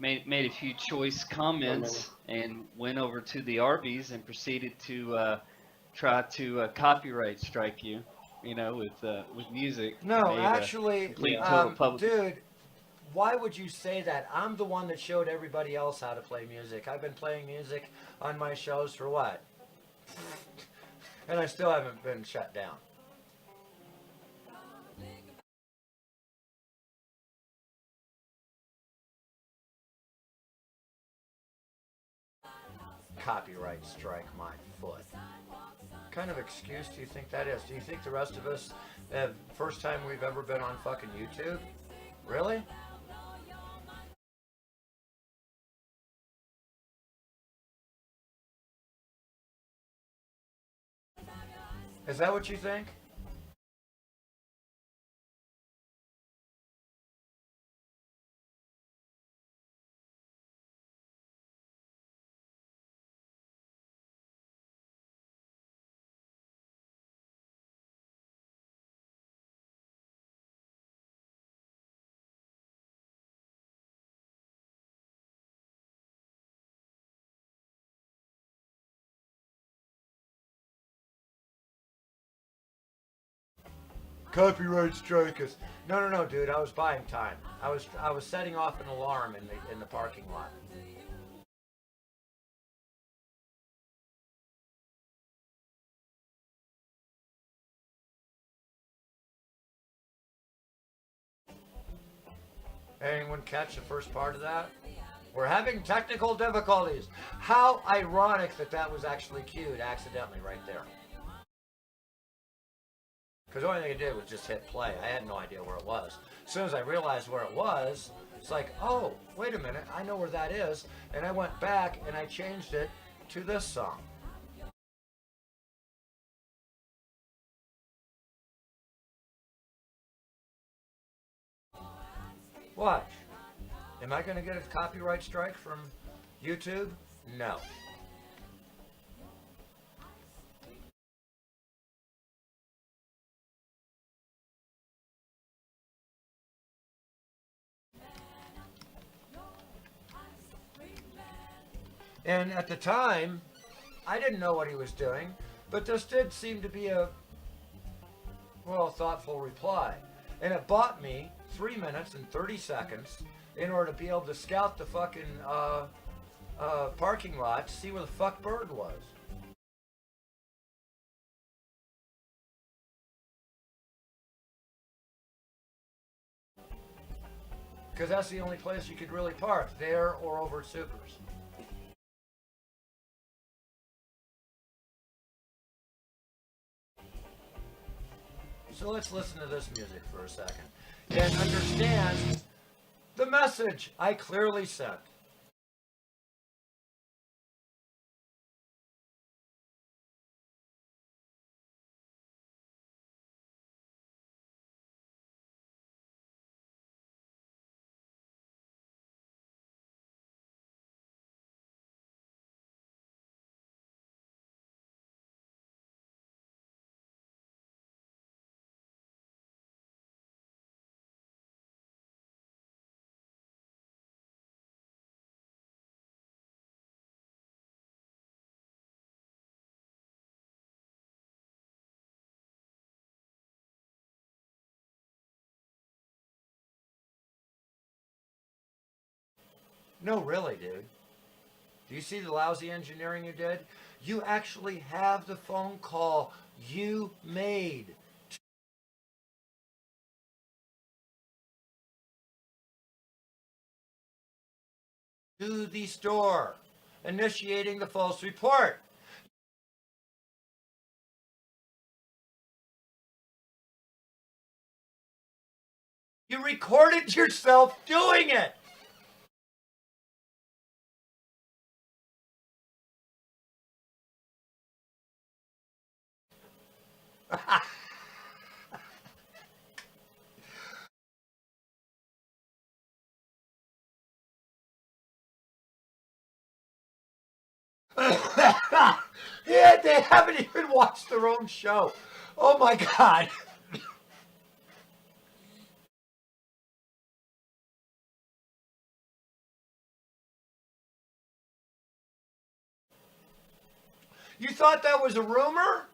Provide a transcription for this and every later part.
made a few choice comments and went over to the Arby's and proceeded to try to copyright strike you, with music. No, Made a actually, complete and Yeah. total public. dude, why would you say that? I'm the one that showed everybody else how to play music. I've been playing music on my shows for what? And I still haven't been shut down. Copyright strike my foot. What kind of excuse do you think that is? Do you think the rest of us, first time we've ever been on fucking YouTube? Really? Is that what you think? Copyright strikers. No, no, no, dude. I was buying time. I was setting off an alarm in the parking lot. Anyone catch the first part of that? We're having technical difficulties. How ironic that that was actually cued accidentally right there. Because the only thing I did was just hit play. I had no idea where it was. As soon as I realized where it was, it's like, oh, wait a minute, I know where that is. And I went back and I changed it to this song. Watch. Am I going to get a copyright strike from YouTube? No. And at the time, I didn't know what he was doing, but this did seem to be a, well, thoughtful reply. And it bought me 3 minutes and 30 seconds in order to be able to scout the fucking parking lot to see where the fuck Bird was. Because that's the only place you could really park, there or over at Supers. So let's listen to this music for a second and understand the message I clearly sent. No, really, dude. Do you see the lousy engineering you did? You actually have the phone call you made to the store, initiating the false report. You recorded yourself doing it. Yeah, they haven't even watched their own show. Oh my God. You thought that was a rumor?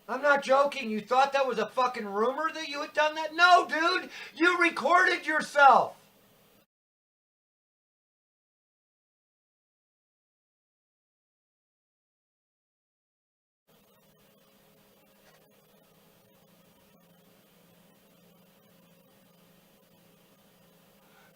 I'm not joking. You thought that was a fucking rumor that you had done that? No, dude. You recorded yourself.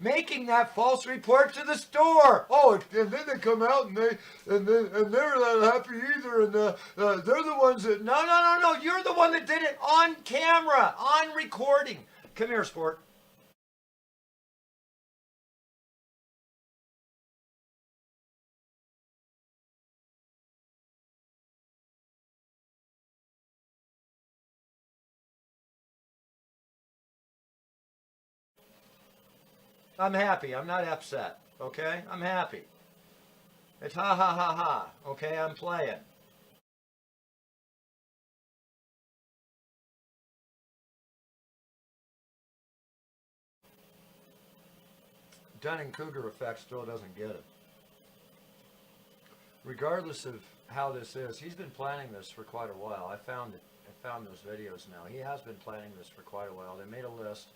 Making that false report to the store. Oh, and then they come out and they're not happy either, and they're the ones that no. You're the one that did it on camera, on recording. Come here, sport. I'm happy. I'm not upset. Okay, I'm happy. It's ha ha ha ha. Okay, I'm playing. Dunning-Kruger effect still doesn't get it. Regardless of how this is, he's been planning this for quite a while. I found it. I found those videos now. He has been planning this for quite a while. They made a list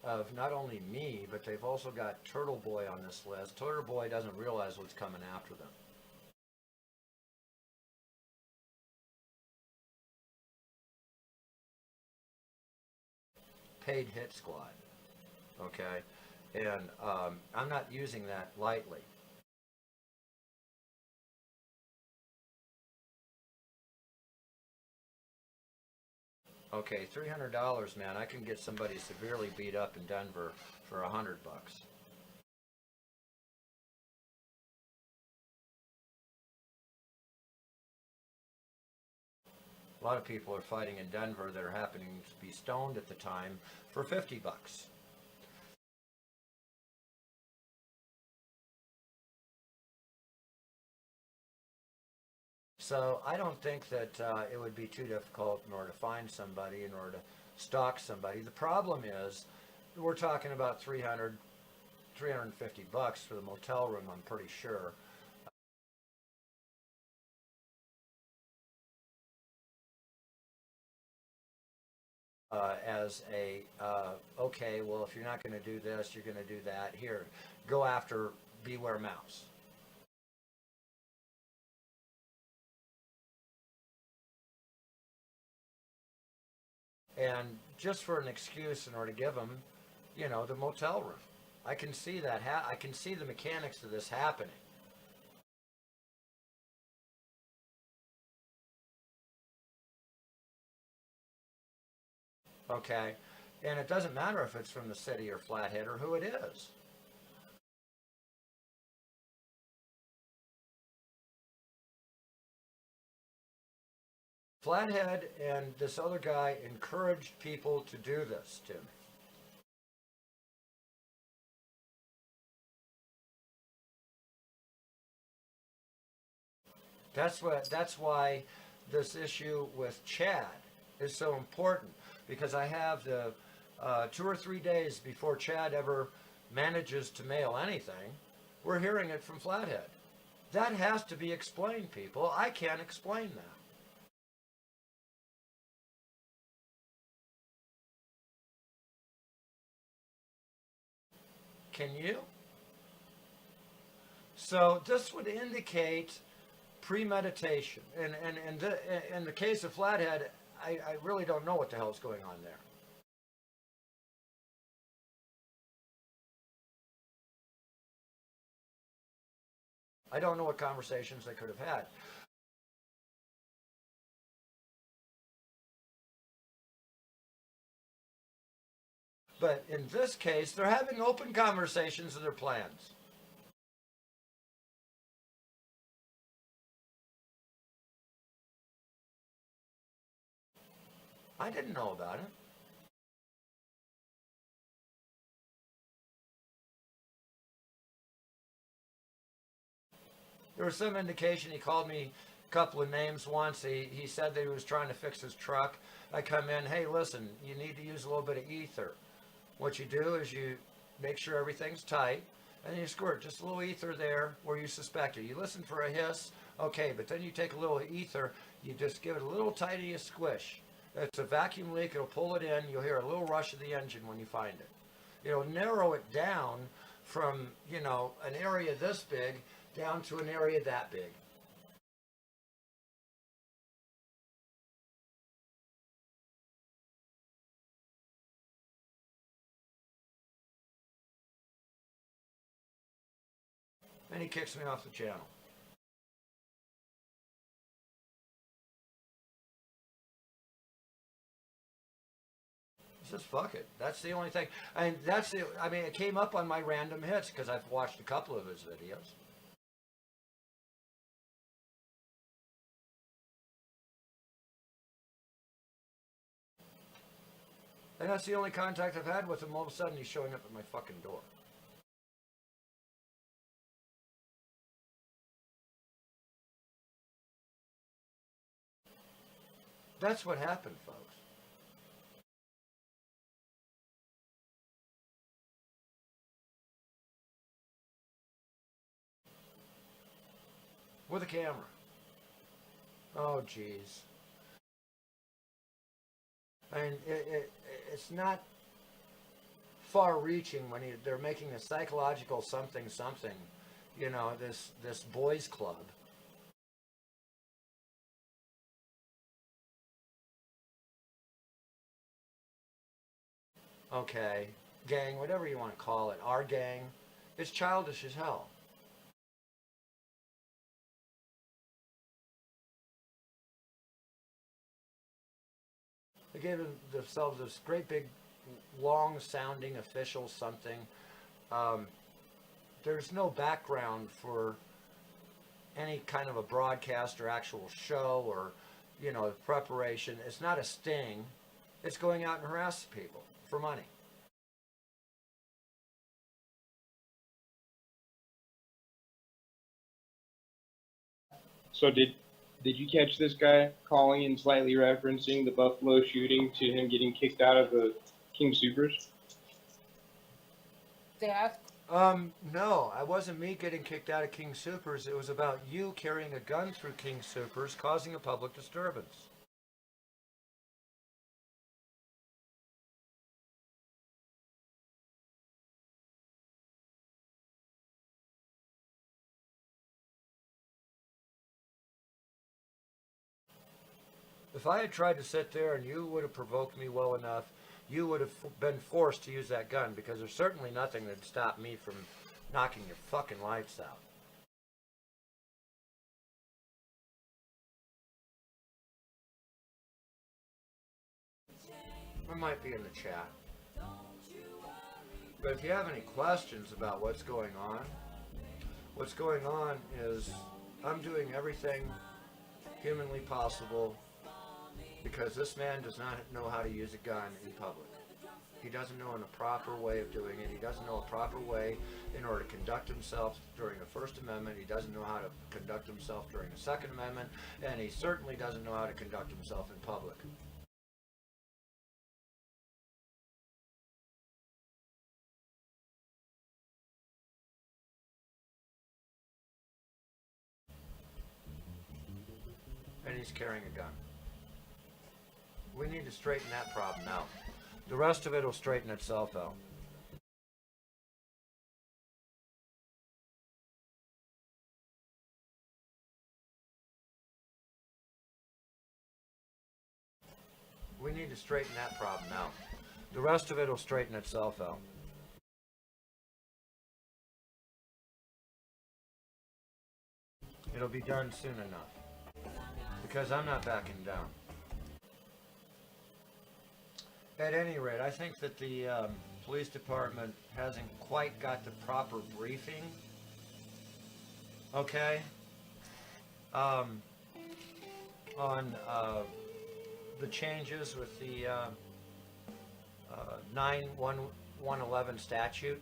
of not only me, but they've also got Turtle Boy on this list. Turtle Boy doesn't realize what's coming after them. Paid hit squad. Okay? And I'm not using that lightly. Okay, $300, man. I can get somebody severely beat up in Denver for $100. A lot of people are fighting in Denver that are happening to be stoned at the time for $50. So I don't think that it would be too difficult in order to find somebody, in order to stalk somebody. The problem is we're talking about $350 for the motel room, I'm pretty sure. As a, okay, well, if you're not going to do this, you're going to do that. Here, go after Beware Mouse. And just for an excuse in order to give them, the motel room. I can see that. I can see the mechanics of this happening. Okay, and it doesn't matter if it's from the city or Flathead or who it is. Flathead and this other guy encouraged people to do this to me. That's why this issue with Chad is so important, because I have the 2 or 3 days before Chad ever manages to mail anything, we're hearing it from Flathead. That has to be explained, people. I can't explain that. Can you? So this would indicate premeditation. And in the case of Flathead, I really don't know what the hell's going on there. I don't know what conversations they could have had. But in this case, they're having open conversations of their plans. I didn't know about it. There was some indication. He called me a couple of names once. He said that he was trying to fix his truck. I come in, hey, listen, you need to use a little bit of ether. What you do is you make sure everything's tight, and you squirt just a little ether there where you suspect it. You listen for a hiss, Okay, but then you take a little ether, you just give it a little tiny squish. It's a vacuum leak, it'll pull it in, you'll hear a little rush of the engine when you find it. It'll narrow it down from, an area this big down to an area that big. And he kicks me off the channel. He says, fuck it. That's the only thing. And it came up on my random hits because I've watched a couple of his videos. And that's the only contact I've had with him. All of a sudden, he's showing up at my fucking door. That's what happened, folks. With a camera. Oh, geez. And it's not far-reaching when they're making a psychological something, this boys' club. Okay, gang, whatever you want to call it, our gang, it's childish as hell. They gave themselves this great big, long-sounding official something. There's no background for any kind of a broadcast or actual show or, preparation. It's not a sting. It's going out and harassing people for money. So did you catch this guy calling and slightly referencing the Buffalo shooting to him getting kicked out of the King Supers? No, it wasn't me getting kicked out of King Supers. It was about you carrying a gun through King Supers, causing a public disturbance. If I had tried to sit there and you would have provoked me well enough, you would have been forced to use that gun because there's certainly nothing that stopped me from knocking your fucking lights out. I might be in the chat. But if you have any questions about what's going on is I'm doing everything humanly possible because this man does not know how to use a gun in public. He doesn't know in a proper way of doing it. He doesn't know a proper way in order to conduct himself during the First Amendment. He doesn't know how to conduct himself during the Second Amendment. And he certainly doesn't know how to conduct himself in public. And he's carrying a gun. We need to straighten that problem out. The rest of it will straighten itself out. We need to straighten that problem out. The rest of it will straighten itself out. It'll be done soon enough. Because I'm not backing down. At any rate, I think that the police department hasn't quite got the proper briefing. Okay? On the changes with the 9/111 statute.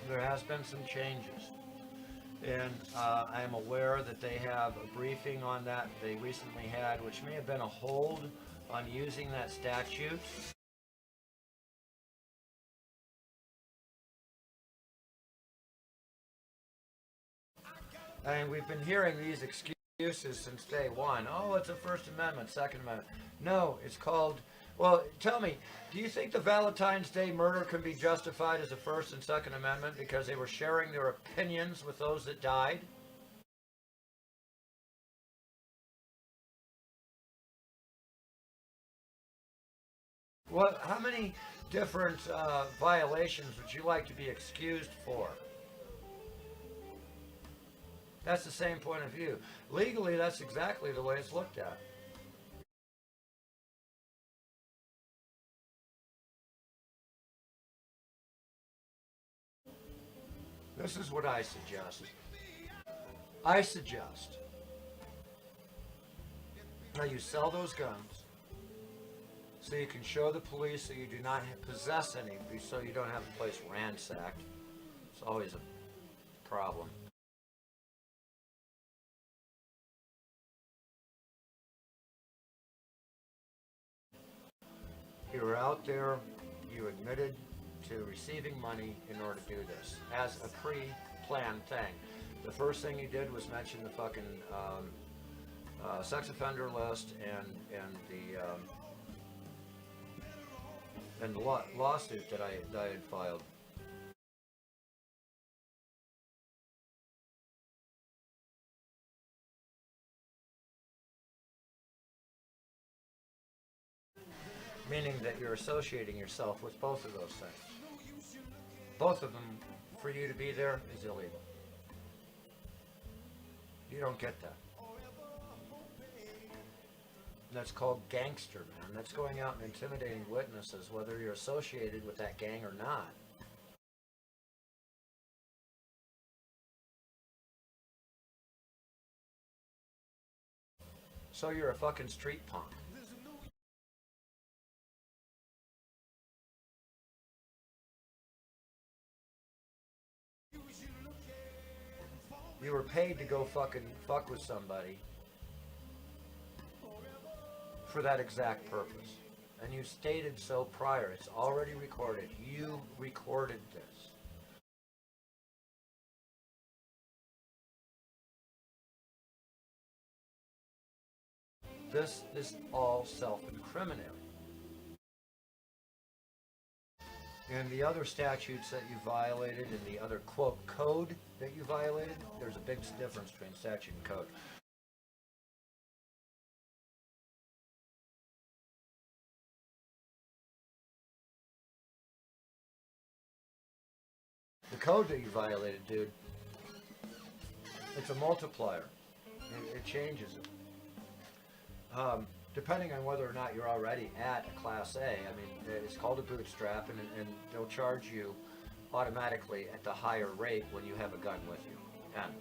There has been some changes. And I am aware that they have a briefing on that they recently had, which may have been a hold on using that statute. And we've been hearing these excuses since day one. Oh, it's a First Amendment, Second Amendment. No, it's called. Well, tell me, do you think the Valentine's Day murder can be justified as a First and Second Amendment because they were sharing their opinions with those that died? How many different violations would you like to be excused for? That's the same point of view. Legally, that's exactly the way it's looked at. This is what I suggest. I suggest now you sell those guns so you can show the police that you do not possess any, so you don't have the place ransacked. It's always a problem. You were out there, you admitted to receiving money in order to do this as a pre-planned thing. The first thing you did was mention the fucking sex offender list and the lawsuit that I had filed. Meaning that you're associating yourself with both of those things. Both of them, for you to be there, is illegal. You don't get that. That's called gangster, man. That's going out and intimidating witnesses, whether you're associated with that gang or not. So you're a fucking street punk. You were paid to go fucking fuck with somebody for that exact purpose. And you stated so prior. It's already recorded. You recorded this. This is all self-incriminating. And the other statutes that you violated and the other, quote, code that you violated, there's a big difference between statute and code. The code that you violated, dude, it's a multiplier. It changes it. Depending on whether or not you're already at a Class A, I mean, it's called a bootstrap, and they'll charge you automatically at the higher rate when you have a gun with you. And